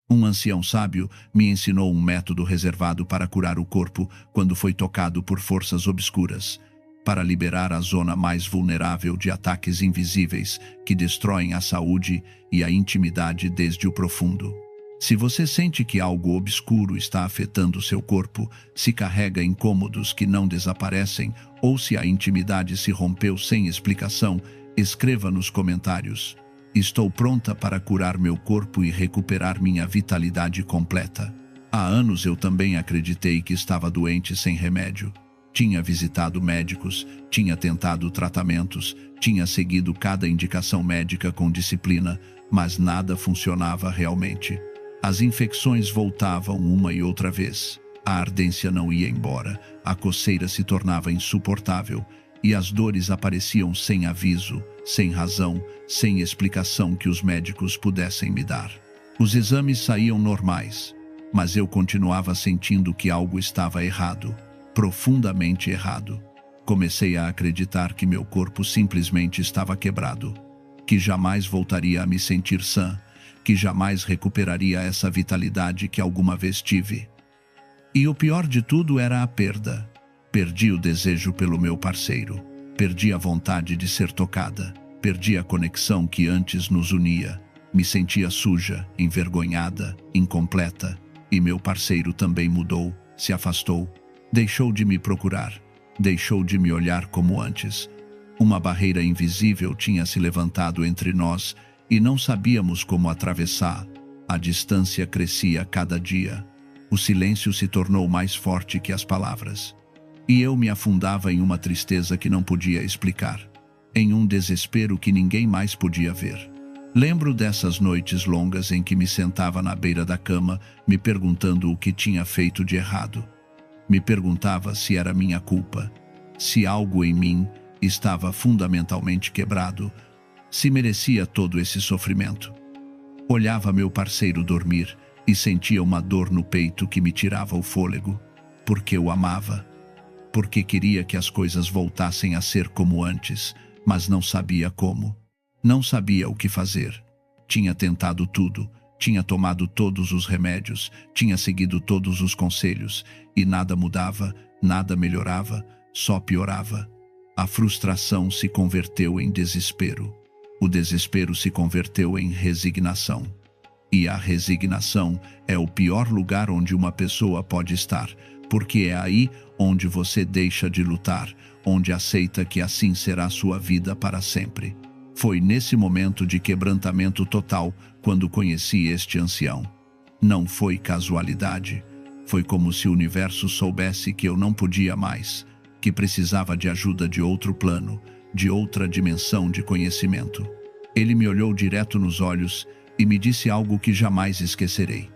Um ancião sábio me ensinou um método reservado para curar o corpo quando foi tocado por forças obscuras, para liberar a zona mais vulnerável de ataques invisíveis que destroem a saúde e a intimidade desde o profundo. Se você sente que algo obscuro está afetando seu corpo, se carrega incômodos que não desaparecem ou se a intimidade se rompeu sem explicação, escreva nos comentários. Estou pronta para curar meu corpo e recuperar minha vitalidade completa. Há anos eu também acreditei que estava doente sem remédio. Tinha visitado médicos, tinha tentado tratamentos, tinha seguido cada indicação médica com disciplina, mas nada funcionava realmente. As infecções voltavam uma e outra vez. A ardência não ia embora, a coceira se tornava insuportável e as dores apareciam sem aviso, sem razão, sem explicação que os médicos pudessem me dar. Os exames saíam normais, mas eu continuava sentindo que algo estava errado, profundamente errado. Comecei a acreditar que meu corpo simplesmente estava quebrado, que jamais voltaria a me sentir sã, que jamais recuperaria essa vitalidade que alguma vez tive. E o pior de tudo era a perda. Perdi o desejo pelo meu parceiro, perdi a vontade de ser tocada, perdi a conexão que antes nos unia. Me sentia suja, envergonhada, incompleta, e meu parceiro também mudou, se afastou, deixou de me procurar, deixou de me olhar como antes. Uma barreira invisível tinha se levantado entre nós e não sabíamos como atravessar. A distância crescia cada dia. O silêncio se tornou mais forte que as palavras. E eu me afundava em uma tristeza que não podia explicar, em um desespero que ninguém mais podia ver. Lembro dessas noites longas em que me sentava na beira da cama, me perguntando o que tinha feito de errado. Me perguntava se era minha culpa, se algo em mim estava fundamentalmente quebrado, se merecia todo esse sofrimento. Olhava meu parceiro dormir e sentia uma dor no peito que me tirava o fôlego, porque o amava, porque queria que as coisas voltassem a ser como antes, mas não sabia como. Não sabia o que fazer. Tinha tentado tudo, tinha tomado todos os remédios, tinha seguido todos os conselhos, e nada mudava, nada melhorava, só piorava. A frustração se converteu em desespero. O desespero se converteu em resignação. E a resignação é o pior lugar onde uma pessoa pode estar, porque é aí onde você deixa de lutar, onde aceita que assim será sua vida para sempre. Foi nesse momento de quebrantamento total quando conheci este ancião. Não foi casualidade. Foi como se o universo soubesse que eu não podia mais, que precisava de ajuda de outro plano, de outra dimensão de conhecimento. Ele me olhou direto nos olhos e me disse algo que jamais esquecerei.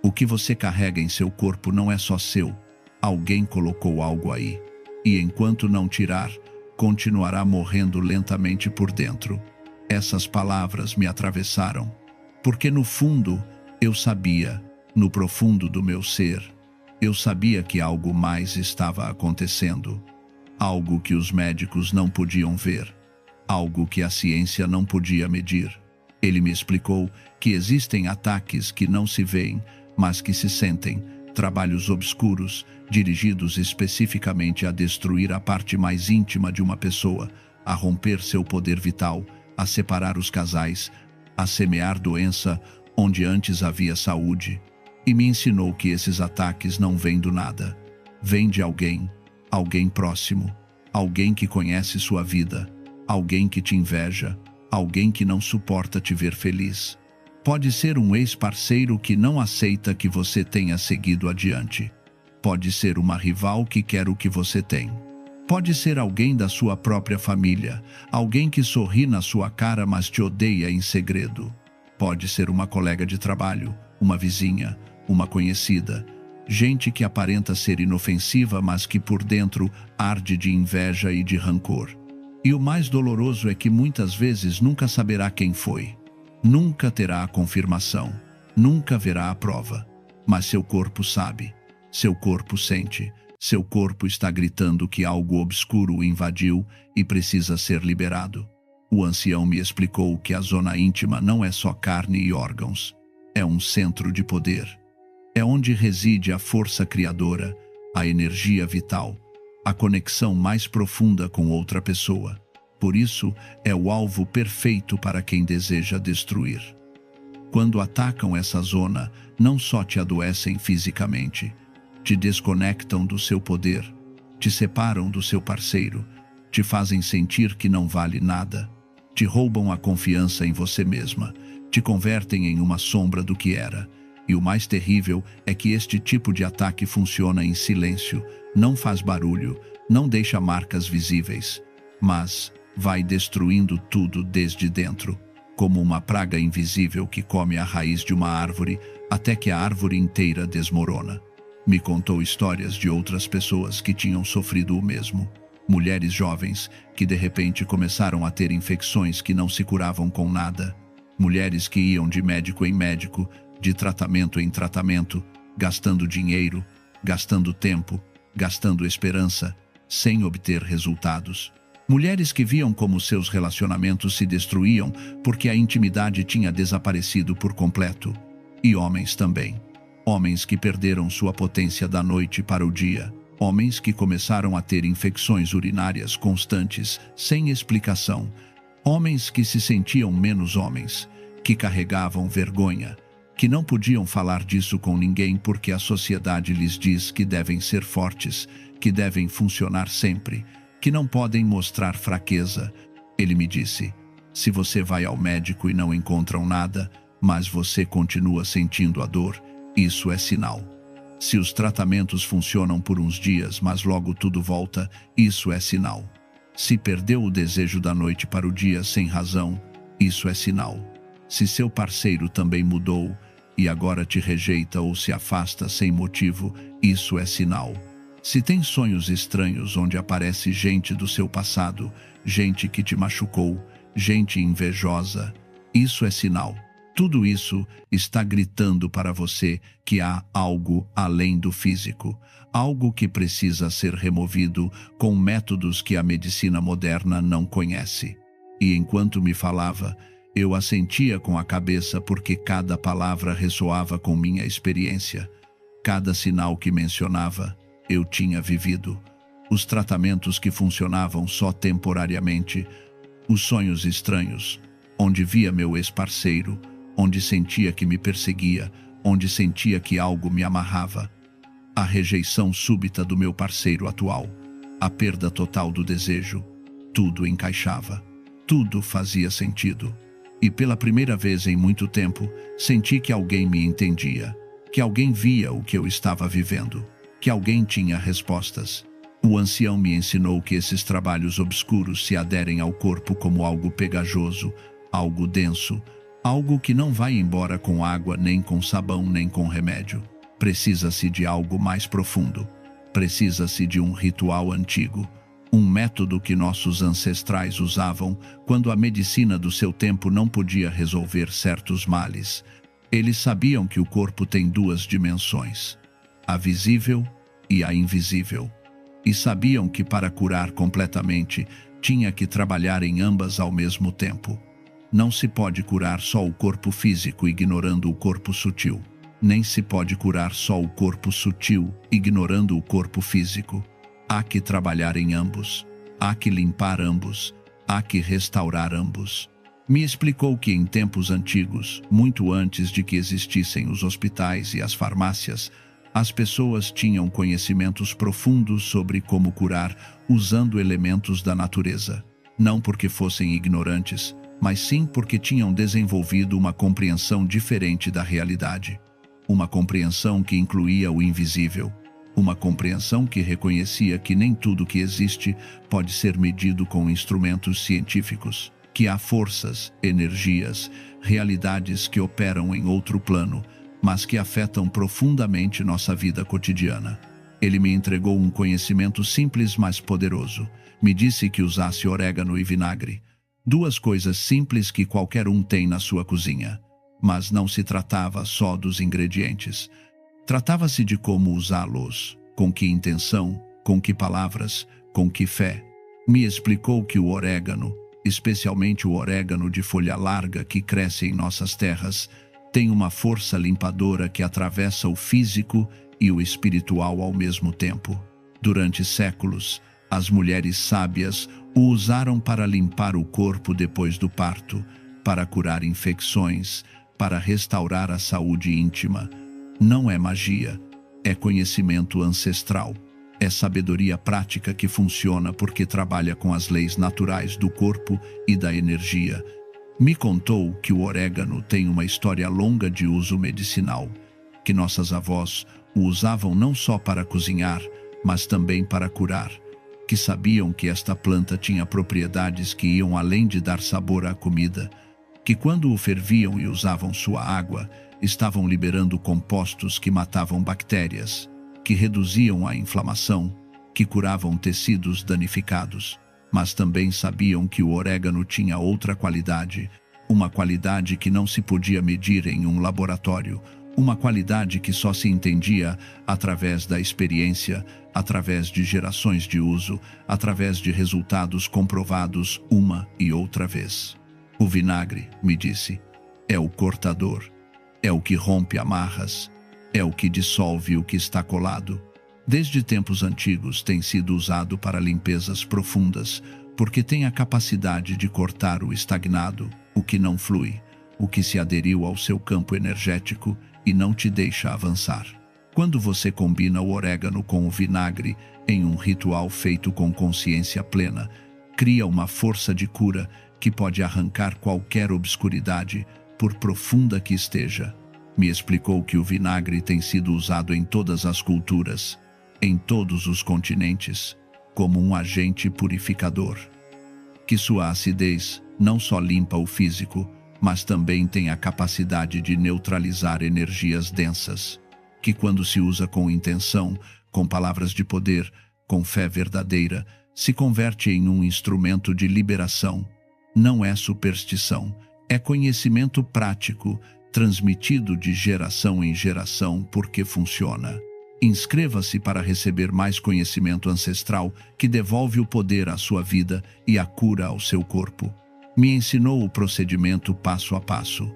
O que você carrega em seu corpo não é só seu. Alguém colocou algo aí. E enquanto não tirar, continuará morrendo lentamente por dentro. Essas palavras me atravessaram, porque no fundo eu sabia, no profundo do meu ser, eu sabia que algo mais estava acontecendo, algo que os médicos não podiam ver, algo que a ciência não podia medir. Ele me explicou que existem ataques que não se veem, mas que se sentem, trabalhos obscuros, dirigidos especificamente a destruir a parte mais íntima de uma pessoa, a romper seu poder vital, a separar os casais, a semear doença onde antes havia saúde. E me ensinou que esses ataques não vêm do nada. Vêm de alguém, alguém próximo, alguém que conhece sua vida, alguém que te inveja, alguém que não suporta te ver feliz. Pode ser um ex-parceiro que não aceita que você tenha seguido adiante. Pode ser uma rival que quer o que você tem. Pode ser alguém da sua própria família, alguém que sorri na sua cara mas te odeia em segredo. Pode ser uma colega de trabalho, uma vizinha, uma conhecida, gente que aparenta ser inofensiva mas que por dentro arde de inveja e de rancor. E o mais doloroso é que muitas vezes nunca saberá quem foi. Nunca terá a confirmação, nunca verá a prova, mas seu corpo sabe, seu corpo sente, seu corpo está gritando que algo obscuro o invadiu e precisa ser liberado. O ancião me explicou que a zona íntima não é só carne e órgãos, É um centro de poder. É onde reside a força criadora, a energia vital, a conexão mais profunda com outra pessoa. Por isso, é o alvo perfeito para quem deseja destruir. Quando atacam essa zona, não só te adoecem fisicamente, te desconectam do seu poder, te separam do seu parceiro, te fazem sentir que não vale nada, te roubam a confiança em você mesma, te convertem em uma sombra do que era. E o mais terrível é que este tipo de ataque funciona em silêncio, não faz barulho, não deixa marcas visíveis, mas vai destruindo tudo desde dentro, como uma praga invisível que come a raiz de uma árvore até que a árvore inteira desmorona. Me contou histórias de outras pessoas que tinham sofrido o mesmo. Mulheres jovens que de repente começaram a ter infecções que não se curavam com nada. Mulheres que iam de médico em médico, de tratamento em tratamento, gastando dinheiro, gastando tempo, gastando esperança, sem obter resultados. Mulheres que viam como seus relacionamentos se destruíam porque a intimidade tinha desaparecido por completo. E homens também. Homens que perderam sua potência da noite para o dia. Homens que começaram a ter infecções urinárias constantes, sem explicação. Homens que se sentiam menos homens, que carregavam vergonha, que não podiam falar disso com ninguém porque a sociedade lhes diz que devem ser fortes, que devem funcionar sempre, que não podem mostrar fraqueza. Ele me disse: se você vai ao médico e não encontram nada, mas você continua sentindo a dor, isso é sinal. Se os tratamentos funcionam por uns dias, mas logo tudo volta, isso é sinal. Se perdeu o desejo da noite para o dia sem razão, isso é sinal. Se seu parceiro também mudou e agora te rejeita ou se afasta sem motivo, isso é sinal. Se tem sonhos estranhos onde aparece gente do seu passado, gente que te machucou, gente invejosa, isso é sinal. Tudo isso está gritando para você que há algo além do físico, algo que precisa ser removido com métodos que a medicina moderna não conhece. E enquanto me falava, eu assentia com a cabeça porque cada palavra ressoava com minha experiência. Cada sinal que mencionava, eu tinha vivido. Os tratamentos que funcionavam só temporariamente, os sonhos estranhos, onde via meu ex-parceiro, onde sentia que me perseguia, onde sentia que algo me amarrava. A rejeição súbita do meu parceiro atual, a perda total do desejo, tudo encaixava, tudo fazia sentido. E pela primeira vez em muito tempo, senti que alguém me entendia, que alguém via o que eu estava vivendo, que alguém tinha respostas. O ancião me ensinou que esses trabalhos obscuros se aderem ao corpo como algo pegajoso, algo denso, algo que não vai embora com água, nem com sabão, nem com remédio. Precisa-se de algo mais profundo. Precisa-se de um ritual antigo, um método que nossos ancestrais usavam quando a medicina do seu tempo não podia resolver certos males. Eles sabiam que o corpo tem duas dimensões, a visível e a invisível. E sabiam que para curar completamente, tinha que trabalhar em ambas ao mesmo tempo. Não se pode curar só o corpo físico ignorando o corpo sutil. Nem se pode curar só o corpo sutil ignorando o corpo físico. Há que trabalhar em ambos. Há que limpar ambos. Há que restaurar ambos. Me explicou que em tempos antigos, muito antes de que existissem os hospitais e as farmácias, as pessoas tinham conhecimentos profundos sobre como curar usando elementos da natureza. Não porque fossem ignorantes, mas sim porque tinham desenvolvido uma compreensão diferente da realidade. Uma compreensão que incluía o invisível. Uma compreensão que reconhecia que nem tudo que existe pode ser medido com instrumentos científicos. Que há forças, energias, realidades que operam em outro plano, mas que afetam profundamente nossa vida cotidiana. Ele me entregou um conhecimento simples, mas poderoso. Me disse que usasse orégano e vinagre. Duas coisas simples que qualquer um tem na sua cozinha. Mas não se tratava só dos ingredientes. Tratava-se de como usá-los, com que intenção, com que palavras, com que fé. Me explicou que o orégano, especialmente o orégano de folha larga que cresce em nossas terras, Tem uma força limpadora que atravessa o físico e o espiritual ao mesmo tempo. Durante séculos, as mulheres sábias o usaram para limpar o corpo depois do parto, para curar infecções, para restaurar a saúde íntima. Não é magia, é conhecimento ancestral. É sabedoria prática que funciona porque trabalha com as leis naturais do corpo e da energia. Me contou que o orégano tem uma história longa de uso medicinal, que nossas avós o usavam não só para cozinhar, mas também para curar, que sabiam que esta planta tinha propriedades que iam além de dar sabor à comida, que quando o ferviam e usavam sua água, estavam liberando compostos que matavam bactérias, que reduziam a inflamação, que curavam tecidos danificados. Mas também sabiam que o orégano tinha outra qualidade, uma qualidade que não se podia medir em um laboratório, uma qualidade que só se entendia através da experiência, através de gerações de uso, através de resultados comprovados uma e outra vez. O vinagre, me disse, é o cortador, é o que rompe amarras, é o que dissolve o que está colado. Desde tempos antigos tem sido usado para limpezas profundas, porque tem a capacidade de cortar o estagnado, o que não flui, o que se aderiu ao seu campo energético e não te deixa avançar. Quando você combina o orégano com o vinagre em um ritual feito com consciência plena, cria uma força de cura que pode arrancar qualquer obscuridade, por profunda que esteja. Me explicou que o vinagre tem sido usado em todas as culturas, em todos os continentes, como um agente purificador. Que sua acidez não só limpa o físico, mas também tem a capacidade de neutralizar energias densas, que quando se usa com intenção, com palavras de poder, com fé verdadeira, se converte em um instrumento de liberação. Não é superstição, é conhecimento prático, transmitido de geração em geração porque funciona. Inscreva-se para receber mais conhecimento ancestral que devolve o poder à sua vida e a cura ao seu corpo. Me ensinou o procedimento passo a passo.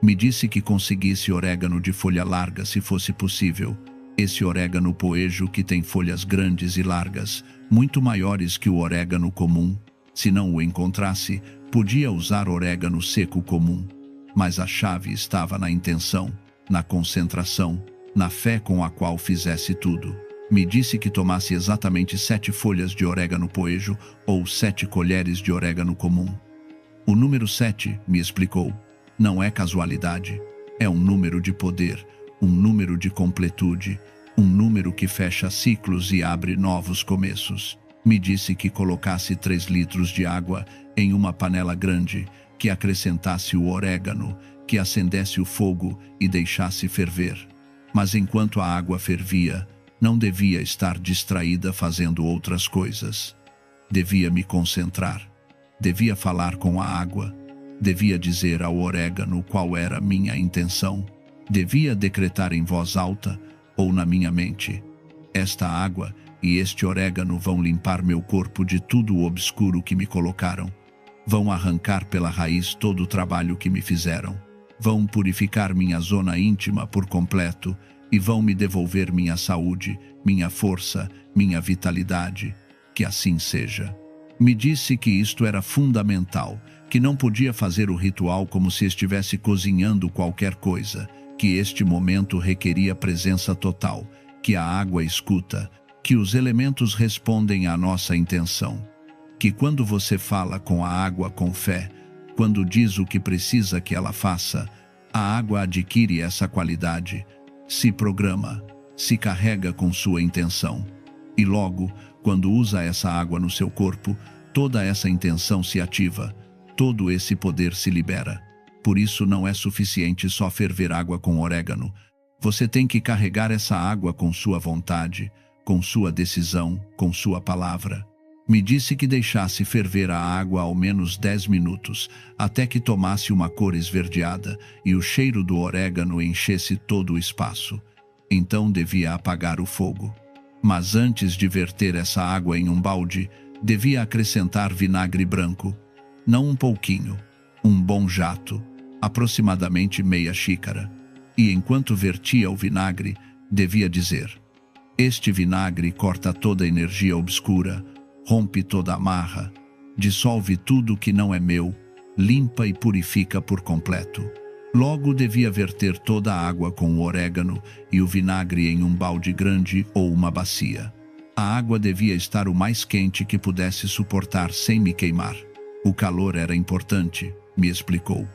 Me disse que conseguisse orégano de folha larga se fosse possível. Esse orégano poejo que tem folhas grandes e largas, muito maiores que o orégano comum. Se não o encontrasse, podia usar orégano seco comum. Mas a chave estava na intenção, na concentração, na fé com a qual fizesse tudo. Me disse que tomasse exatamente 7 folhas de orégano poejo ou 7 colheres de orégano comum. O número 7, me explicou, não é casualidade. É um número de poder, um número de completude, um número que fecha ciclos e abre novos começos. Me disse que colocasse 3 litros de água em uma panela grande, que acrescentasse o orégano, que acendesse o fogo e deixasse ferver. Mas enquanto a água fervia, não devia estar distraída fazendo outras coisas. Devia me concentrar. Devia falar com a água. Devia dizer ao orégano qual era minha intenção. Devia decretar em voz alta ou na minha mente: esta água e este orégano vão limpar meu corpo de tudo o obscuro que me colocaram. Vão arrancar pela raiz todo o trabalho que me fizeram. Vão purificar minha zona íntima por completo e vão me devolver minha saúde, minha força, minha vitalidade. Que assim seja. Me disse que isto era fundamental, que não podia fazer o ritual como se estivesse cozinhando qualquer coisa, que este momento requeria presença total, que a água escuta, que os elementos respondem à nossa intenção. Que quando você fala com a água com fé, quando diz o que precisa que ela faça, a água adquire essa qualidade, se programa, se carrega com sua intenção. E logo, quando usa essa água no seu corpo, toda essa intenção se ativa, todo esse poder se libera. Por isso não é suficiente só ferver água com orégano. Você tem que carregar essa água com sua vontade, com sua decisão, com sua palavra. Me disse que deixasse ferver a água ao menos 10 minutos, até que tomasse uma cor esverdeada e o cheiro do orégano enchesse todo o espaço. Então devia apagar o fogo. Mas antes de verter essa água em um balde, devia acrescentar vinagre branco. Não um pouquinho, um bom jato. aproximadamente meia xícara. E enquanto vertia o vinagre, devia dizer: este vinagre corta toda a energia obscura, rompe toda a amarra, dissolve tudo que não é meu, limpa e purifica por completo. Logo devia verter toda a água com o orégano e o vinagre em um balde grande ou uma bacia. A água devia estar o mais quente que pudesse suportar sem me queimar. O calor era importante, me explicou,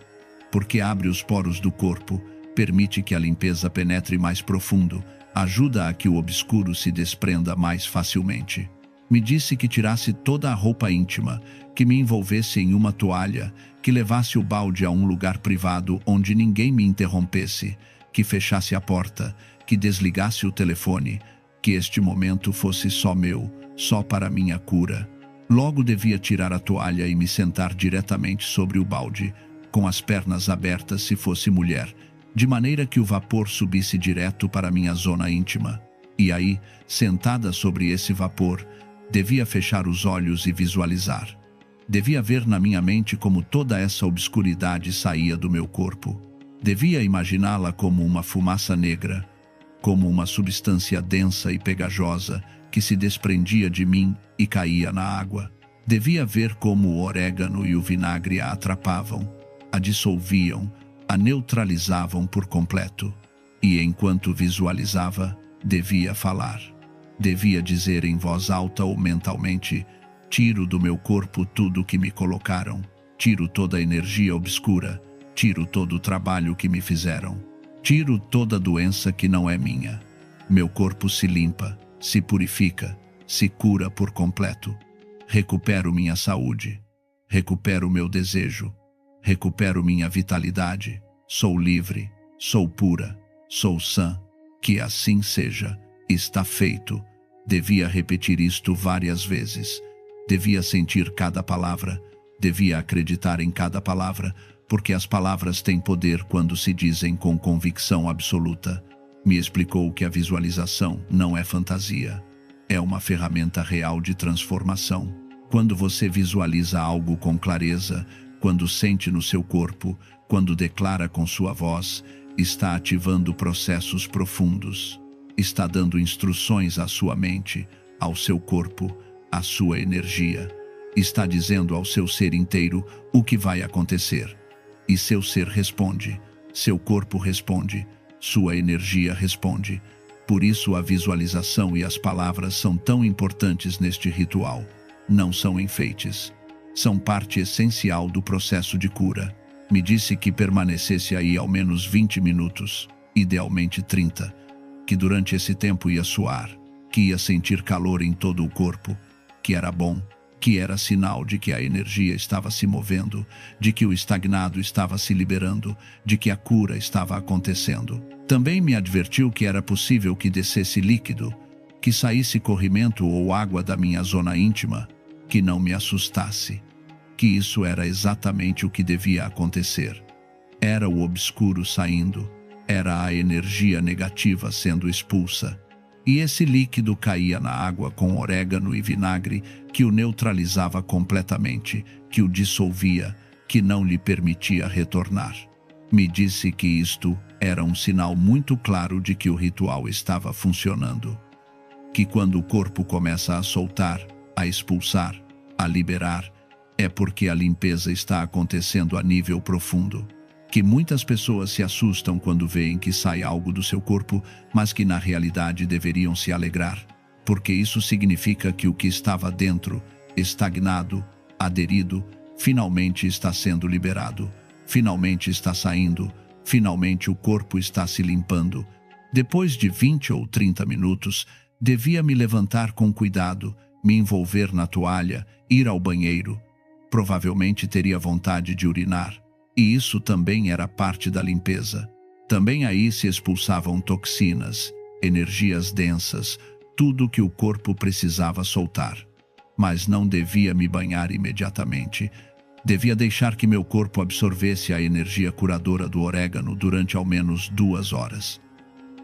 porque abre os poros do corpo, permite que a limpeza penetre mais profundo, ajuda a que o obscuro se desprenda mais facilmente. Me disse que tirasse toda a roupa íntima, que me envolvesse em uma toalha, que levasse o balde a um lugar privado onde ninguém me interrompesse, que fechasse a porta, que desligasse o telefone, que este momento fosse só meu, só para minha cura. Logo devia tirar a toalha e me sentar diretamente sobre o balde, com as pernas abertas se fosse mulher, de maneira que o vapor subisse direto para minha zona íntima. E aí, sentada sobre esse vapor, devia fechar os olhos e visualizar. Devia ver na minha mente como toda essa obscuridade saía do meu corpo. Devia imaginá-la como uma fumaça negra, como uma substância densa e pegajosa que se desprendia de mim e caía na água. Devia ver como o orégano e o vinagre a atrapavam, a dissolviam, a neutralizavam por completo. E enquanto visualizava, devia falar. Devia dizer em voz alta ou mentalmente: tiro do meu corpo tudo que me colocaram, tiro toda a energia obscura, tiro todo o trabalho que me fizeram, tiro toda a doença que não é minha. Meu corpo se limpa, se purifica, se cura por completo. Recupero minha saúde, recupero meu desejo, recupero minha vitalidade. Sou livre, sou pura, sou sã. Que assim seja. Está feito. Devia repetir isto várias vezes. Devia sentir cada palavra. Devia acreditar em cada palavra, porque as palavras têm poder quando se dizem com convicção absoluta. Me explicou que a visualização não é fantasia. É uma ferramenta real de transformação. Quando você visualiza algo com clareza, quando sente no seu corpo, quando declara com sua voz, está ativando processos profundos. Está dando instruções à sua mente, ao seu corpo, à sua energia. Está dizendo ao seu ser inteiro o que vai acontecer. E seu ser responde, seu corpo responde, sua energia responde. Por isso a visualização e as palavras são tão importantes neste ritual. Não são enfeites. São parte essencial do processo de cura. Me disse que permanecesse aí ao menos 20 minutos, idealmente 30, que durante esse tempo ia suar, que ia sentir calor em todo o corpo, que era bom, que era sinal de que a energia estava se movendo, de que o estagnado estava se liberando, de que a cura estava acontecendo. Também me advertiu que era possível que descesse líquido, que saísse corrimento ou água da minha zona íntima, que não me assustasse, que isso era exatamente o que devia acontecer. Era o obscuro saindo, era a energia negativa sendo expulsa. E esse líquido caía na água com orégano e vinagre que o neutralizava completamente, que o dissolvia, que não lhe permitia retornar. Me disse que isto era um sinal muito claro de que o ritual estava funcionando. Que quando o corpo começa a soltar, a expulsar, a liberar, é porque a limpeza está acontecendo a nível profundo. Que muitas pessoas se assustam quando veem que sai algo do seu corpo, mas que na realidade deveriam se alegrar, porque isso significa que o que estava dentro, estagnado, aderido, finalmente está sendo liberado, finalmente está saindo, finalmente o corpo está se limpando. Depois de 20 ou 30 minutos, devia me levantar com cuidado, me envolver na toalha, ir ao banheiro. Provavelmente teria vontade de urinar. E isso também era parte da limpeza. Também aí se expulsavam toxinas, energias densas, tudo que o corpo precisava soltar. Mas não devia me banhar imediatamente. Devia deixar que meu corpo absorvesse a energia curadora do orégano durante ao menos 2 horas.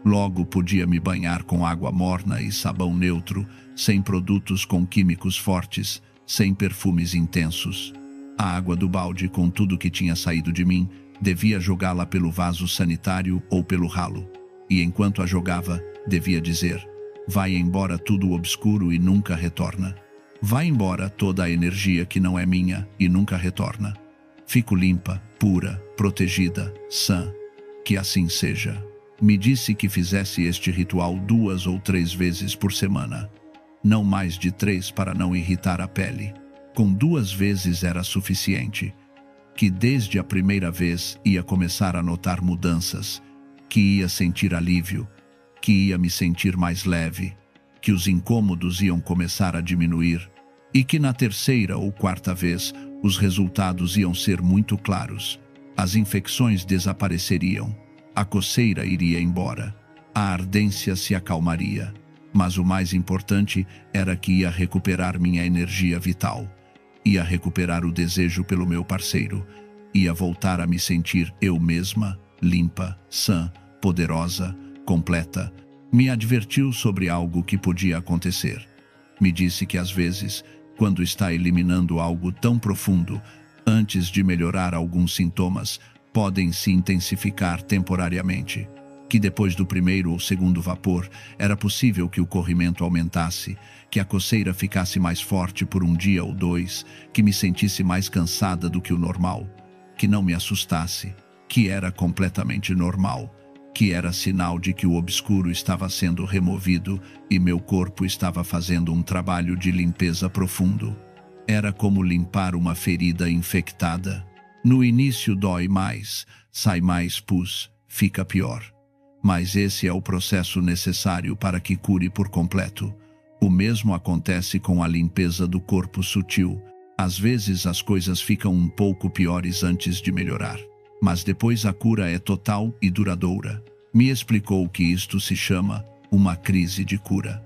Logo podia me banhar com água morna e sabão neutro, sem produtos com químicos fortes, sem perfumes intensos. A água do balde, com tudo que tinha saído de mim, Devia jogá-la pelo vaso sanitário ou pelo ralo. E enquanto a jogava, devia dizer: vai embora tudo obscuro e nunca retorna. Vai embora toda a energia que não é minha e nunca retorna. Fico limpa, pura, protegida, sã. Que assim seja. Me disse que fizesse este ritual 2 ou 3 vezes por semana. Não mais de 3 para não irritar a pele. Com 2 vezes era suficiente. Que desde a primeira vez ia começar a notar mudanças, que ia sentir alívio, que ia me sentir mais leve, que os incômodos iam começar a diminuir e que na terceira ou quarta vez os resultados iam ser muito claros. As infecções desapareceriam, a coceira iria embora, a ardência se acalmaria, mas o mais importante era que ia recuperar minha energia vital. Ia recuperar o desejo pelo meu parceiro, ia voltar a me sentir eu mesma, limpa, sã, poderosa, completa. Me advertiu sobre algo que podia acontecer. Me disse que às vezes, quando está eliminando algo tão profundo, antes de melhorar alguns sintomas, podem se intensificar temporariamente. Que depois do primeiro ou segundo vapor, era possível que o corrimento aumentasse, que a coceira ficasse mais forte por 1 dia ou 2, que me sentisse mais cansada do que o normal, que não me assustasse, que era completamente normal, que era sinal de que o obscuro estava sendo removido e meu corpo estava fazendo um trabalho de limpeza profundo. Era como limpar uma ferida infectada. No início dói mais, sai mais pus, fica pior. Mas esse é o processo necessário para que cure por completo. O mesmo acontece com a limpeza do corpo sutil. Às vezes as coisas ficam um pouco piores antes de melhorar, mas depois a cura é total e duradoura. Me explicou que isto se chama uma crise de cura,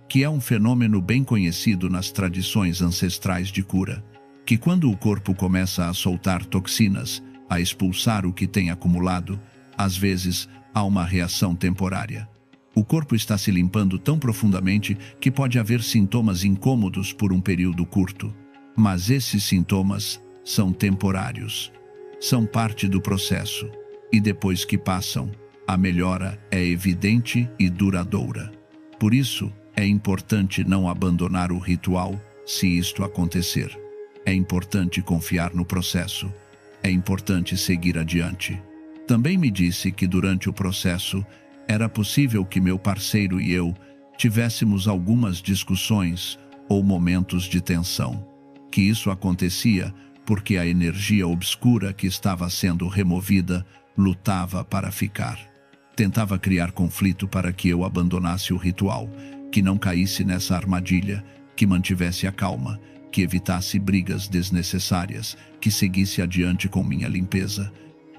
que é um fenômeno bem conhecido nas tradições ancestrais de cura, que quando o corpo começa a soltar toxinas, a expulsar o que tem acumulado, às vezes há uma reação temporária. O corpo está se limpando tão profundamente que pode haver sintomas incômodos por um período curto, mas esses sintomas são temporários. São parte do processo, e depois que passam, a melhora é evidente e duradoura. Por isso, é importante não abandonar o ritual se isto acontecer. É importante confiar no processo. É importante seguir adiante. Também me disse que durante o processo era possível que meu parceiro e eu tivéssemos algumas discussões ou momentos de tensão. Que isso acontecia porque a energia obscura que estava sendo removida lutava para ficar. Tentava criar conflito para que eu abandonasse o ritual, que não caísse nessa armadilha, que mantivesse a calma, que evitasse brigas desnecessárias, que seguisse adiante com minha limpeza,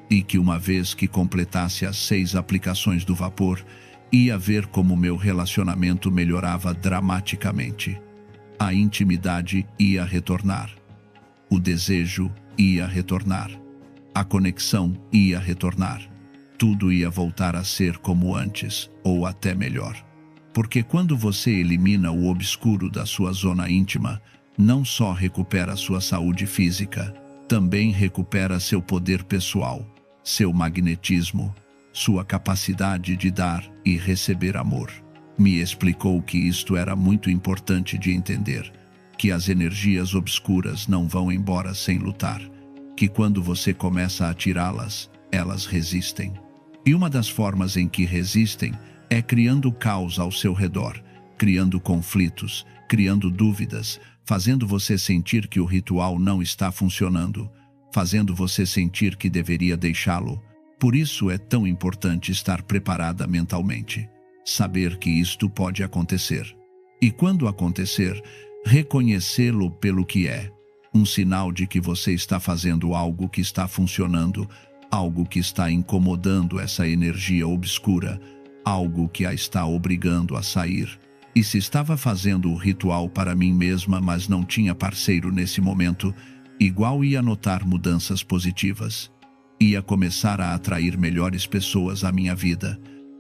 e que uma vez que completasse as 6 aplicações do vapor, ia ver como meu relacionamento melhorava dramaticamente. A intimidade ia retornar. O desejo ia retornar. A conexão ia retornar. Tudo ia voltar a ser como antes, ou até melhor. Porque quando você elimina o obscuro da sua zona íntima, não só recupera sua saúde física, também recupera seu poder pessoal, seu magnetismo, sua capacidade de dar e receber amor. Me explicou que isto era muito importante de entender, que as energias obscuras não vão embora sem lutar, que quando você começa a tirá-las, elas resistem. E uma das formas em que resistem é criando caos ao seu redor, criando conflitos, criando dúvidas, fazendo você sentir que o ritual não está funcionando, fazendo você sentir que deveria deixá-lo. Por isso é tão importante estar preparada mentalmente, saber que isto pode acontecer. E quando acontecer, reconhecê-lo pelo que é, um sinal de que você está fazendo algo que está funcionando, algo que está incomodando essa energia obscura, algo que a está obrigando a sair. E se estava fazendo o ritual para mim mesma, mas não tinha parceiro nesse momento, igual ia notar mudanças positivas. Ia começar a atrair melhores pessoas à minha vida.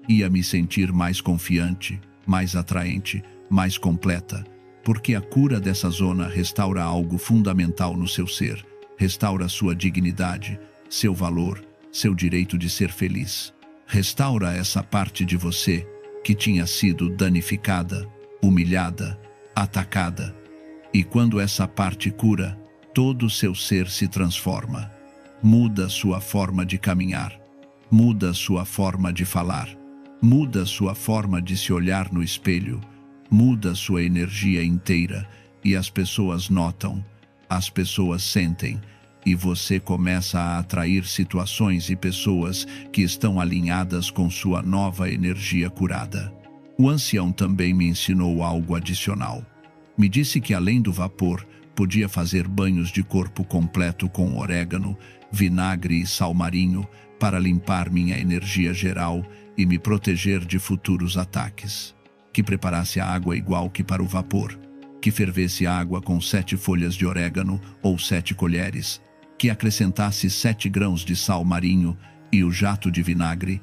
Ia me sentir mais confiante, mais atraente, mais completa, porque a cura dessa zona restaura algo fundamental no seu ser, restaura sua dignidade, seu valor, seu direito de ser feliz. Restaura essa parte de você que tinha sido danificada, humilhada, atacada. E quando essa parte cura, todo o seu ser se transforma. Muda sua forma de caminhar, muda sua forma de falar, muda sua forma de se olhar no espelho, muda sua energia inteira e as pessoas notam, as pessoas sentem e você começa a atrair situações e pessoas que estão alinhadas com sua nova energia curada. O ancião também me ensinou algo adicional. Me disse que além do vapor, podia fazer banhos de corpo completo com orégano, vinagre e sal marinho para limpar minha energia geral e me proteger de futuros ataques. Que preparasse a água igual que para o vapor, que fervesse água com 7 folhas de orégano ou 7 colheres, que acrescentasse 7 grãos de sal marinho e o jato de vinagre,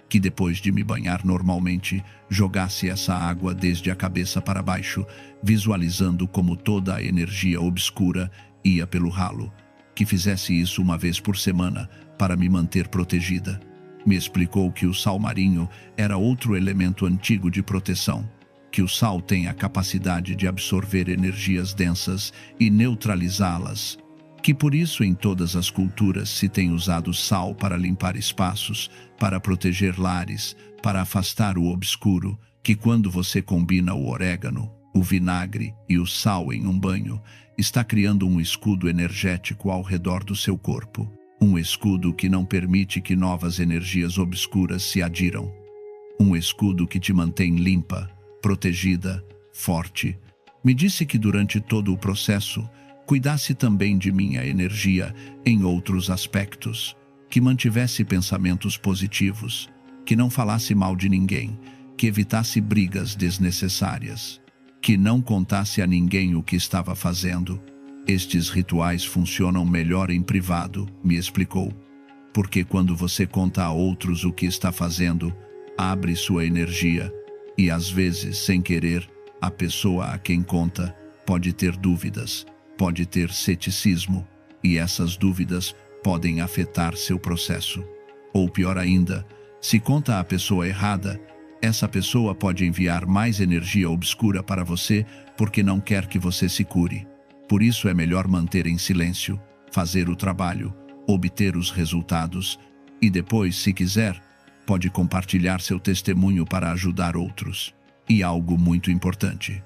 que depois de me banhar normalmente, jogasse essa água desde a cabeça para baixo, visualizando como toda a energia obscura ia pelo ralo, que fizesse isso uma vez por semana para me manter protegida. Me explicou que o sal marinho era outro elemento antigo de proteção, que o sal tem a capacidade de absorver energias densas e neutralizá-las, que por isso em todas as culturas se tem usado sal para limpar espaços, para proteger lares, para afastar o obscuro, que quando você combina o orégano, o vinagre e o sal em um banho, está criando um escudo energético ao redor do seu corpo. Um escudo que não permite que novas energias obscuras se adiram. Um escudo que te mantém limpa, protegida, forte. Me disse que durante todo o processo, cuidasse também de minha energia em outros aspectos, que mantivesse pensamentos positivos, que não falasse mal de ninguém, que evitasse brigas desnecessárias, que não contasse a ninguém o que estava fazendo. Estes rituais funcionam melhor em privado, me explicou, porque quando você conta a outros o que está fazendo, abre sua energia e às vezes, sem querer, a pessoa a quem conta pode ter dúvidas, pode ter ceticismo, e essas dúvidas podem afetar seu processo. Ou pior ainda, se conta à pessoa errada, essa pessoa pode enviar mais energia obscura para você porque não quer que você se cure. Por isso é melhor manter em silêncio, fazer o trabalho, obter os resultados e depois, se quiser, pode compartilhar seu testemunho para ajudar outros. E algo muito importante.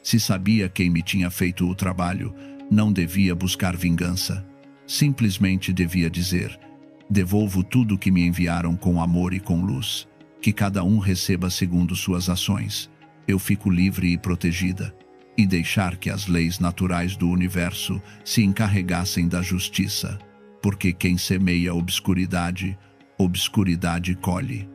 Se sabia quem me tinha feito o trabalho, não devia buscar vingança. Simplesmente devia dizer: devolvo tudo que me enviaram com amor e com luz. Que cada um receba segundo suas ações. Eu fico livre e protegida. E deixar que as leis naturais do universo se encarregassem da justiça. Porque quem semeia obscuridade, obscuridade colhe.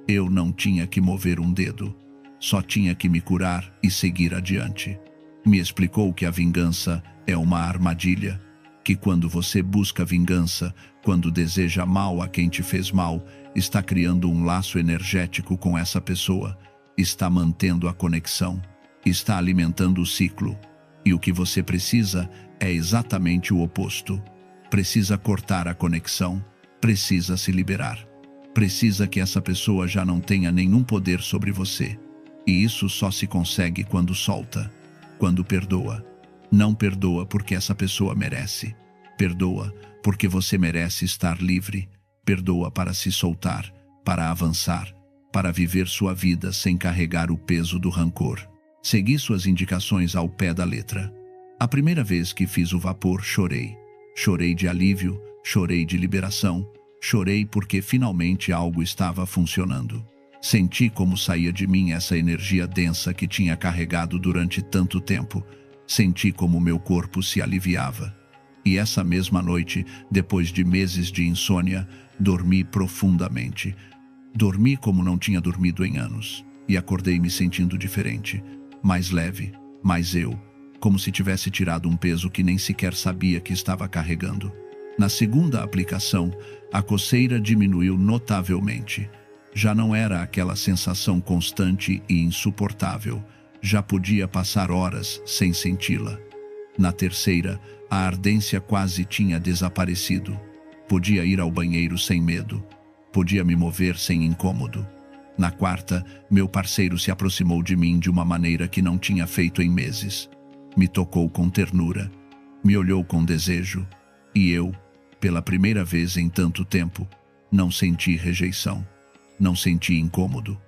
Eu não tinha que mover um dedo. Só tinha que me curar e seguir adiante. Me explicou que a vingança é uma armadilha, que quando você busca vingança, quando deseja mal a quem te fez mal, está criando um laço energético com essa pessoa, está mantendo a conexão, está alimentando o ciclo. E o que você precisa é exatamente o oposto. Precisa cortar a conexão, precisa se liberar. Precisa que essa pessoa já não tenha nenhum poder sobre você. E isso só se consegue quando solta, quando perdoa. Não perdoa porque essa pessoa merece. Perdoa porque você merece estar livre. Perdoa para se soltar, para avançar, para viver sua vida sem carregar o peso do rancor. Segui suas indicações ao pé da letra. A primeira vez que fiz o vapor, chorei. Chorei de alívio, chorei de liberação, chorei porque finalmente algo estava funcionando. Senti como saía de mim essa energia densa que tinha carregado durante tanto tempo. Senti como meu corpo se aliviava. E essa mesma noite, depois de meses de insônia, dormi profundamente. Dormi como não tinha dormido em anos. E acordei me sentindo diferente. Mais leve, mais eu. Como se tivesse tirado um peso que nem sequer sabia que estava carregando. Na segunda aplicação, a coceira diminuiu notavelmente. Já não era aquela sensação constante e insuportável. Já podia passar horas sem senti-la. Na terceira, a ardência quase tinha desaparecido. Podia ir ao banheiro sem medo. Podia me mover sem incômodo. Na quarta, meu parceiro se aproximou de mim de uma maneira que não tinha feito em meses. Me tocou com ternura. Me olhou com desejo. E eu, pela primeira vez em tanto tempo, não senti rejeição. Não senti incômodo.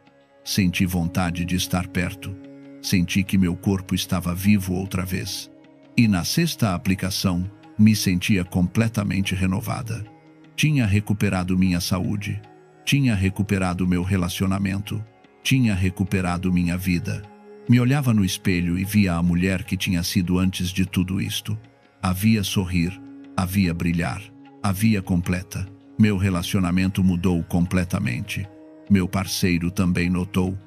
Senti vontade de estar perto. Senti que meu corpo estava vivo outra vez. E na sexta aplicação, me sentia completamente renovada. Tinha recuperado minha saúde. Tinha recuperado meu relacionamento. Tinha recuperado minha vida. Me olhava no espelho e via a mulher que tinha sido antes de tudo isto. Havia sorrir, havia brilhar, havia completa. Meu relacionamento mudou completamente. Meu parceiro também notou.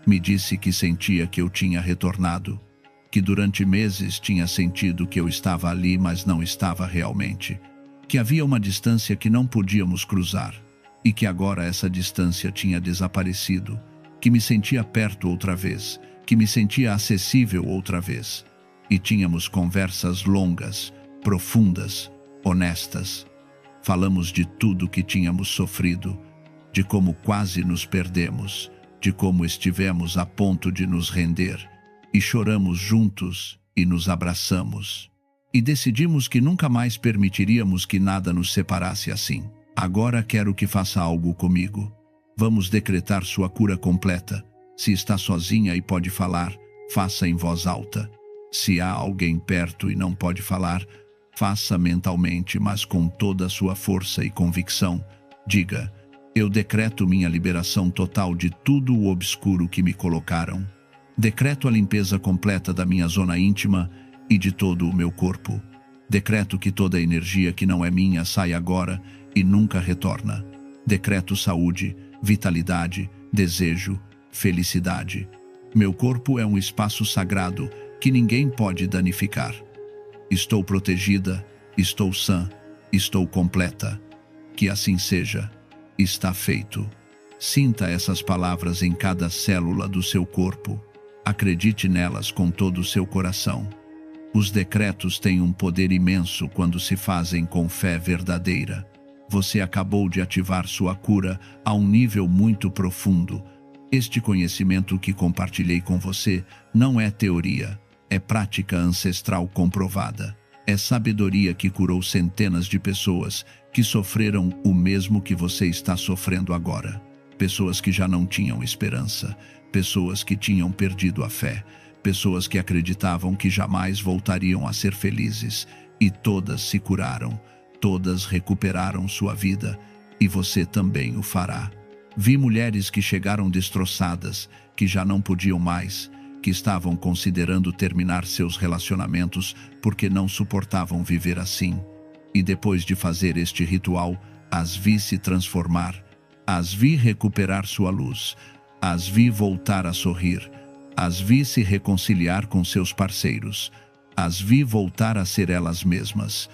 Me disse que sentia que eu tinha retornado, que durante meses tinha sentido que eu estava ali, mas não estava realmente, que havia uma distância que não podíamos cruzar, e que agora essa distância tinha desaparecido, que me sentia perto outra vez, que me sentia acessível outra vez. E tínhamos conversas longas, profundas, honestas. Falamos de tudo que tínhamos sofrido, de como quase nos perdemos, de como estivemos a ponto de nos render, e choramos juntos e nos abraçamos. E decidimos que nunca mais permitiríamos que nada nos separasse assim. Agora quero que faça algo comigo. Vamos decretar sua cura completa. Se está sozinha e pode falar, faça em voz alta. Se há alguém perto e não pode falar, faça mentalmente, mas com toda a sua força e convicção. Diga: eu decreto minha liberação total de tudo o obscuro que me colocaram. Decreto a limpeza completa da minha zona íntima e de todo o meu corpo. Decreto que toda a energia que não é minha sai agora e nunca retorna. Decreto saúde, vitalidade, desejo, felicidade. Meu corpo é um espaço sagrado que ninguém pode danificar. Estou protegida, estou sã, estou completa. Que assim seja. Está feito. Sinta essas palavras em cada célula do seu corpo. Acredite nelas com todo o seu coração. Os decretos têm um poder imenso quando se fazem com fé verdadeira. Você acabou de ativar sua cura a um nível muito profundo. Este conhecimento que compartilhei com você não é teoria, é prática ancestral comprovada. É sabedoria que curou centenas de pessoas que sofreram o mesmo que você está sofrendo agora. Pessoas que já não tinham esperança, pessoas que tinham perdido a fé, pessoas que acreditavam que jamais voltariam a ser felizes, e todas se curaram, todas recuperaram sua vida, e você também o fará. Vi mulheres que chegaram destroçadas, que já não podiam mais, que estavam considerando terminar seus relacionamentos porque não suportavam viver assim. E depois de fazer este ritual, as vi se transformar, as vi recuperar sua luz, as vi voltar a sorrir, as vi se reconciliar com seus parceiros, as vi voltar a ser elas mesmas.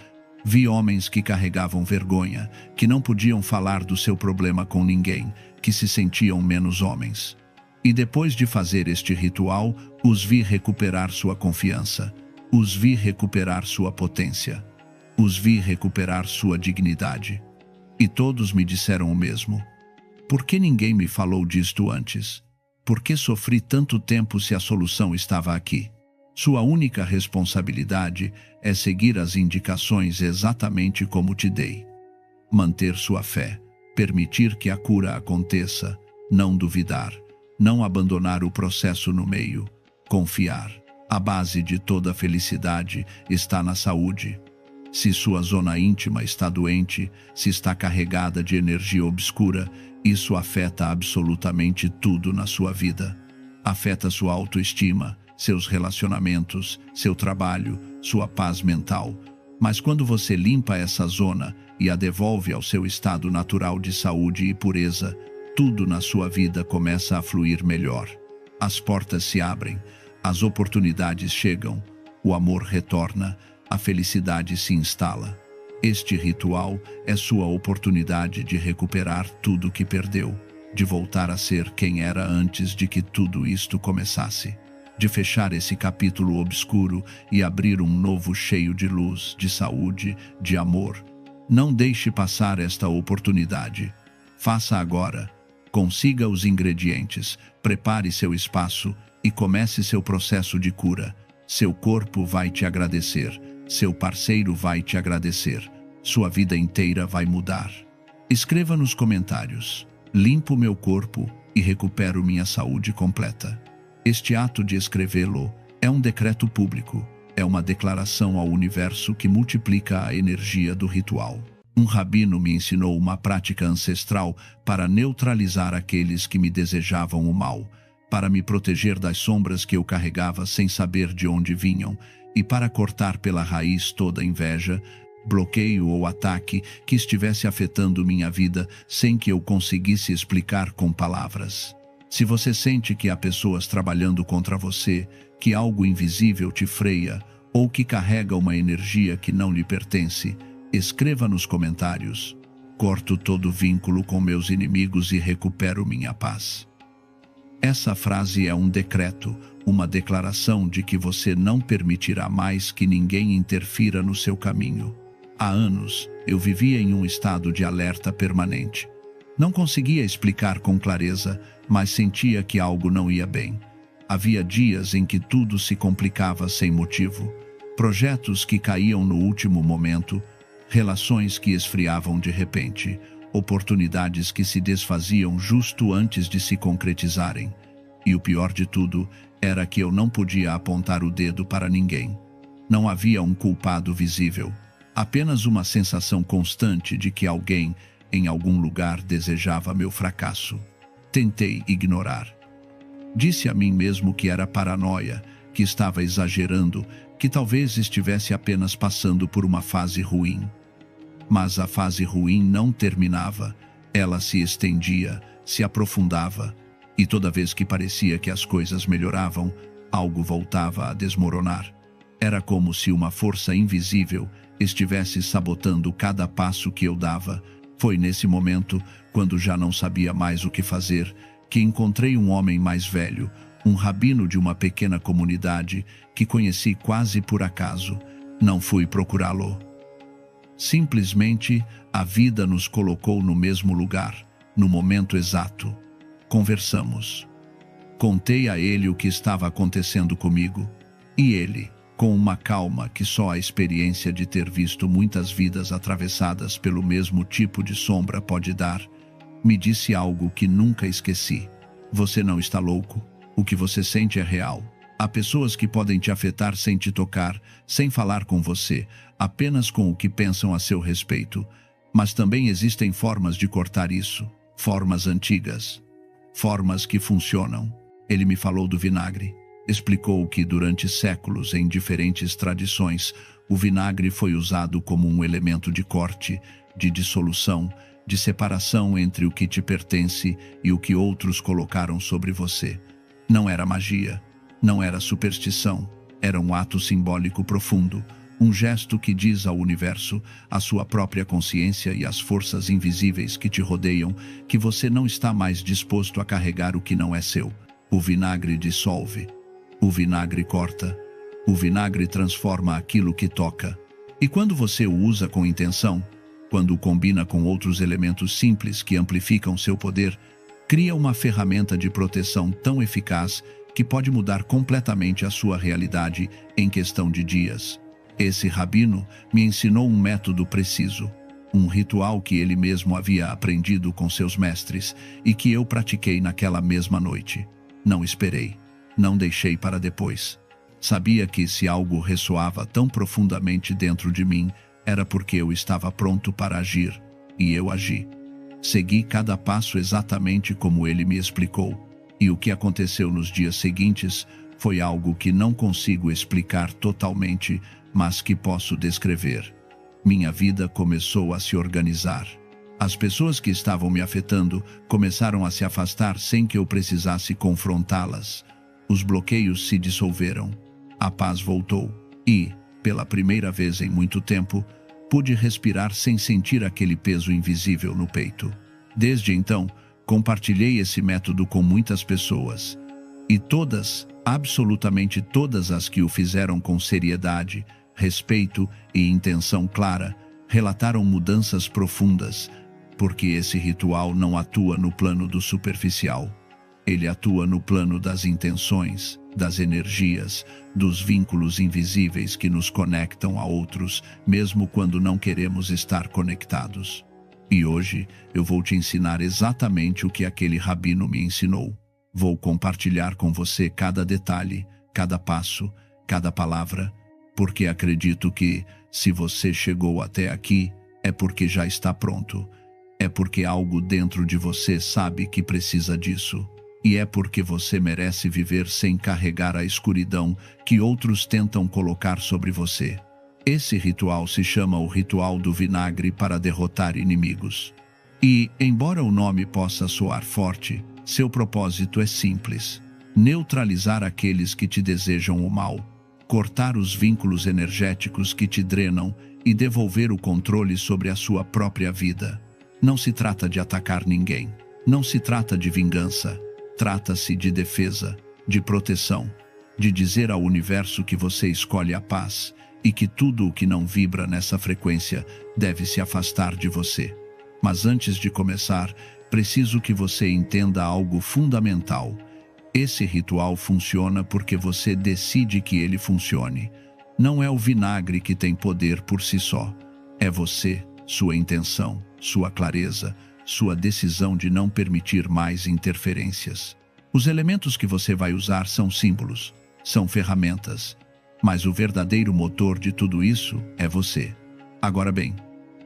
Vi homens que carregavam vergonha, que não podiam falar do seu problema com ninguém, que se sentiam menos homens. E depois de fazer este ritual, os vi recuperar sua confiança, os vi recuperar sua potência, os vi recuperar sua dignidade. E todos me disseram o mesmo. Por que ninguém me falou disto antes? Por que sofri tanto tempo se a solução estava aqui? Sua única responsabilidade é seguir as indicações exatamente como te dei. Manter sua fé, permitir que a cura aconteça, não duvidar, não abandonar o processo no meio, confiar. A base de toda felicidade está na saúde. Se sua zona íntima está doente, se está carregada de energia obscura, isso afeta absolutamente tudo na sua vida. Afeta sua autoestima, seus relacionamentos, seu trabalho, sua paz mental. Mas quando você limpa essa zona e a devolve ao seu estado natural de saúde e pureza, tudo na sua vida começa a fluir melhor. As portas se abrem, as oportunidades chegam, o amor retorna, a felicidade se instala. Este ritual é sua oportunidade de recuperar tudo que perdeu, de voltar a ser quem era antes de que tudo isto começasse, de fechar esse capítulo obscuro e abrir um novo cheio de luz, de saúde, de amor. Não deixe passar esta oportunidade. Faça agora. Consiga os ingredientes, prepare seu espaço e comece seu processo de cura. Seu corpo vai te agradecer, seu parceiro vai te agradecer, sua vida inteira vai mudar. Escreva nos comentários: limpo meu corpo e recupero minha saúde completa. Este ato de escrevê-lo é um decreto público, é uma declaração ao universo que multiplica a energia do ritual. Um rabino me ensinou uma prática ancestral para neutralizar aqueles que me desejavam o mal, para me proteger das sombras que eu carregava sem saber de onde vinham, e para cortar pela raiz toda inveja, bloqueio ou ataque que estivesse afetando minha vida sem que eu conseguisse explicar com palavras. Se você sente que há pessoas trabalhando contra você, que algo invisível te freia, ou que carrega uma energia que não lhe pertence, escreva nos comentários: corto todo vínculo com meus inimigos e recupero minha paz. Essa frase é um decreto, uma declaração de que você não permitirá mais que ninguém interfira no seu caminho. Há anos, eu vivia em um estado de alerta permanente. Não conseguia explicar com clareza, mas sentia que algo não ia bem. Havia dias em que tudo se complicava sem motivo, projetos que caíam no último momento, relações que esfriavam de repente, oportunidades que se desfaziam justo antes de se concretizarem. E o pior de tudo era que eu não podia apontar o dedo para ninguém. Não havia um culpado visível, apenas uma sensação constante de que alguém, em algum lugar, desejava meu fracasso. Tentei ignorar. Disse a mim mesmo que era paranoia, que estava exagerando, que talvez estivesse apenas passando por uma fase ruim. Mas a fase ruim não terminava, ela se estendia, se aprofundava, e toda vez que parecia que as coisas melhoravam, algo voltava a desmoronar. Era como se uma força invisível estivesse sabotando cada passo que eu dava. Foi nesse momento, quando já não sabia mais o que fazer, que encontrei um homem mais velho, um rabino de uma pequena comunidade que conheci quase por acaso. Não fui procurá-lo. Simplesmente, a vida nos colocou no mesmo lugar, no momento exato. Conversamos. Contei a ele o que estava acontecendo comigo, e ele, com uma calma que só a experiência de ter visto muitas vidas atravessadas pelo mesmo tipo de sombra pode dar, me disse algo que nunca esqueci. Você não está louco. O que você sente é real. Há pessoas que podem te afetar sem te tocar, sem falar com você, apenas com o que pensam a seu respeito. Mas também existem formas de cortar isso, formas antigas, formas que funcionam. Ele me falou do vinagre. Explicou que durante séculos, em diferentes tradições, o vinagre foi usado como um elemento de corte, de dissolução, de separação entre o que te pertence e o que outros colocaram sobre você. Não era magia, não era superstição, era um ato simbólico profundo, um gesto que diz ao universo, à sua própria consciência e às forças invisíveis que te rodeiam, que você não está mais disposto a carregar o que não é seu. O vinagre dissolve, o vinagre corta, o vinagre transforma aquilo que toca. E quando você o usa com intenção, quando o combina com outros elementos simples que amplificam seu poder, cria uma ferramenta de proteção tão eficaz que pode mudar completamente a sua realidade em questão de dias. Esse rabino me ensinou um método preciso, um ritual que ele mesmo havia aprendido com seus mestres e que eu pratiquei naquela mesma noite. Não esperei, não deixei para depois. Sabia que se algo ressoava tão profundamente dentro de mim, era porque eu estava pronto para agir, e eu agi. Segui cada passo exatamente como ele me explicou, e o que aconteceu nos dias seguintes foi algo que não consigo explicar totalmente, mas que posso descrever. Minha vida começou a se organizar. As pessoas que estavam me afetando começaram a se afastar sem que eu precisasse confrontá-las. Os bloqueios se dissolveram. A paz voltou e, pela primeira vez em muito tempo, pude respirar sem sentir aquele peso invisível no peito. Desde então, compartilhei esse método com muitas pessoas. E todas, absolutamente todas as que o fizeram com seriedade, respeito e intenção clara, relataram mudanças profundas, porque esse ritual não atua no plano do superficial. Ele atua no plano das intenções, das energias, dos vínculos invisíveis que nos conectam a outros, mesmo quando não queremos estar conectados. E hoje eu vou te ensinar exatamente o que aquele rabino me ensinou. Vou compartilhar com você cada detalhe, cada passo, cada palavra, porque acredito que, se você chegou até aqui, é porque já está pronto. É porque algo dentro de você sabe que precisa disso. E é porque você merece viver sem carregar a escuridão que outros tentam colocar sobre você. Esse ritual se chama o ritual do vinagre para derrotar inimigos. E, embora o nome possa soar forte, seu propósito é simples: neutralizar aqueles que te desejam o mal, cortar os vínculos energéticos que te drenam e devolver o controle sobre a sua própria vida. Não se trata de atacar ninguém. Não se trata de vingança. Trata-se de defesa, de proteção, de dizer ao universo que você escolhe a paz e que tudo o que não vibra nessa frequência deve se afastar de você. Mas antes de começar, preciso que você entenda algo fundamental. Esse ritual funciona porque você decide que ele funcione. Não é o vinagre que tem poder por si só. É você, sua intenção, sua clareza, sua decisão de não permitir mais interferências. Os elementos que você vai usar são símbolos, são ferramentas, mas o verdadeiro motor de tudo isso é você. Agora bem,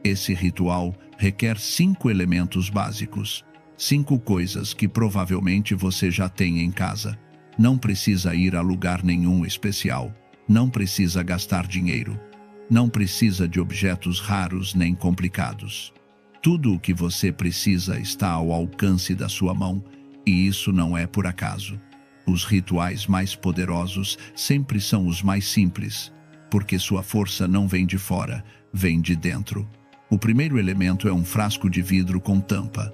esse ritual requer 5 elementos básicos, 5 coisas que provavelmente você já tem em casa. Não precisa ir a lugar nenhum especial, não precisa gastar dinheiro, não precisa de objetos raros nem complicados. Tudo o que você precisa está ao alcance da sua mão, e isso não é por acaso. Os rituais mais poderosos sempre são os mais simples, porque sua força não vem de fora, vem de dentro. O primeiro elemento é um frasco de vidro com tampa.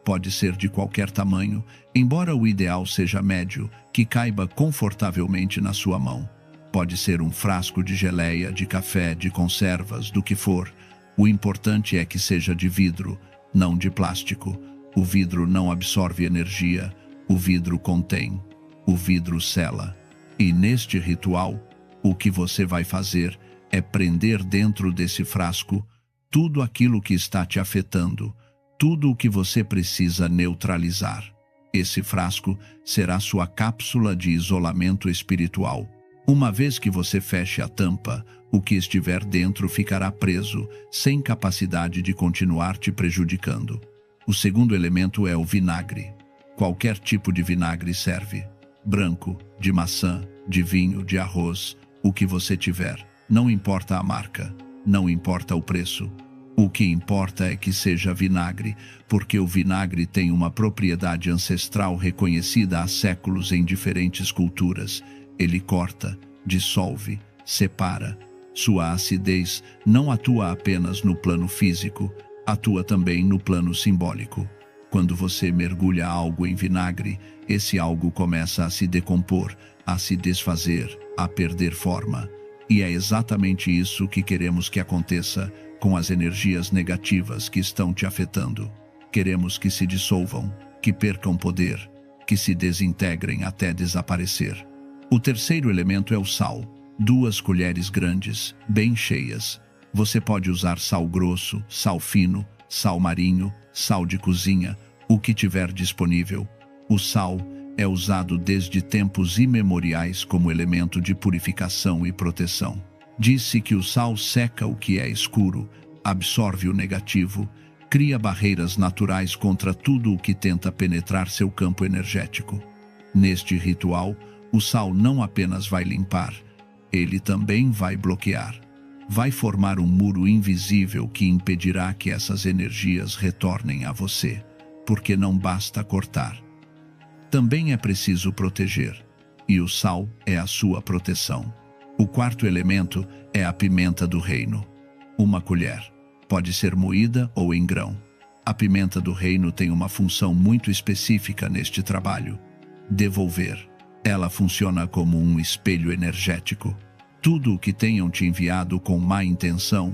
Pode ser de qualquer tamanho, embora o ideal seja médio, que caiba confortavelmente na sua mão. Pode ser um frasco de geleia, de café, de conservas, do que for. O importante é que seja de vidro, não de plástico. O vidro não absorve energia, o vidro contém, o vidro sela. E neste ritual, o que você vai fazer é prender dentro desse frasco tudo aquilo que está te afetando, tudo o que você precisa neutralizar. Esse frasco será sua cápsula de isolamento espiritual. Uma vez que você feche a tampa, o que estiver dentro ficará preso, sem capacidade de continuar te prejudicando. O segundo elemento é o vinagre. Qualquer tipo de vinagre serve. Branco, de maçã, de vinho, de arroz, o que você tiver. Não importa a marca, não importa o preço. O que importa é que seja vinagre, porque o vinagre tem uma propriedade ancestral reconhecida há séculos em diferentes culturas. Ele corta, dissolve, separa. Sua acidez não atua apenas no plano físico, atua também no plano simbólico. Quando você mergulha algo em vinagre, esse algo começa a se decompor, a se desfazer, a perder forma. E é exatamente isso que queremos que aconteça com as energias negativas que estão te afetando. Queremos que se dissolvam, que percam poder, que se desintegrem até desaparecer. O terceiro elemento é o sal. 2 colheres grandes, bem cheias. Você pode usar sal grosso, sal fino, sal marinho, sal de cozinha, o que tiver disponível. O sal é usado desde tempos imemoriais como elemento de purificação e proteção. Diz-se que o sal seca o que é escuro, absorve o negativo, cria barreiras naturais contra tudo o que tenta penetrar seu campo energético. Neste ritual, o sal não apenas vai limpar, ele também vai bloquear. Vai formar um muro invisível que impedirá que essas energias retornem a você, porque não basta cortar. Também é preciso proteger, e o sal é a sua proteção. O quarto elemento é a pimenta do reino. 1 colher. Pode ser moída ou em grão. A pimenta do reino tem uma função muito específica neste trabalho: devolver. Ela funciona como um espelho energético. Tudo o que tenham te enviado com má intenção,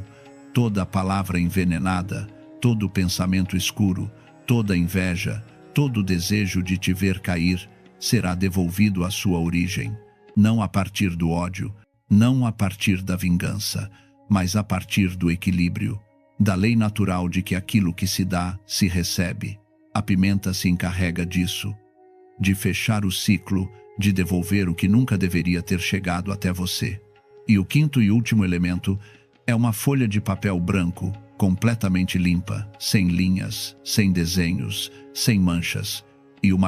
toda palavra envenenada, todo pensamento escuro, toda inveja, todo desejo de te ver cair, será devolvido à sua origem, não a partir do ódio, não a partir da vingança, mas a partir do equilíbrio, da lei natural de que aquilo que se dá, se recebe. A pimenta se encarrega disso, de fechar o ciclo, de devolver o que nunca deveria ter chegado até você. E o quinto e último elemento é uma folha de papel branco, completamente limpa, sem linhas, sem desenhos, sem manchas, e uma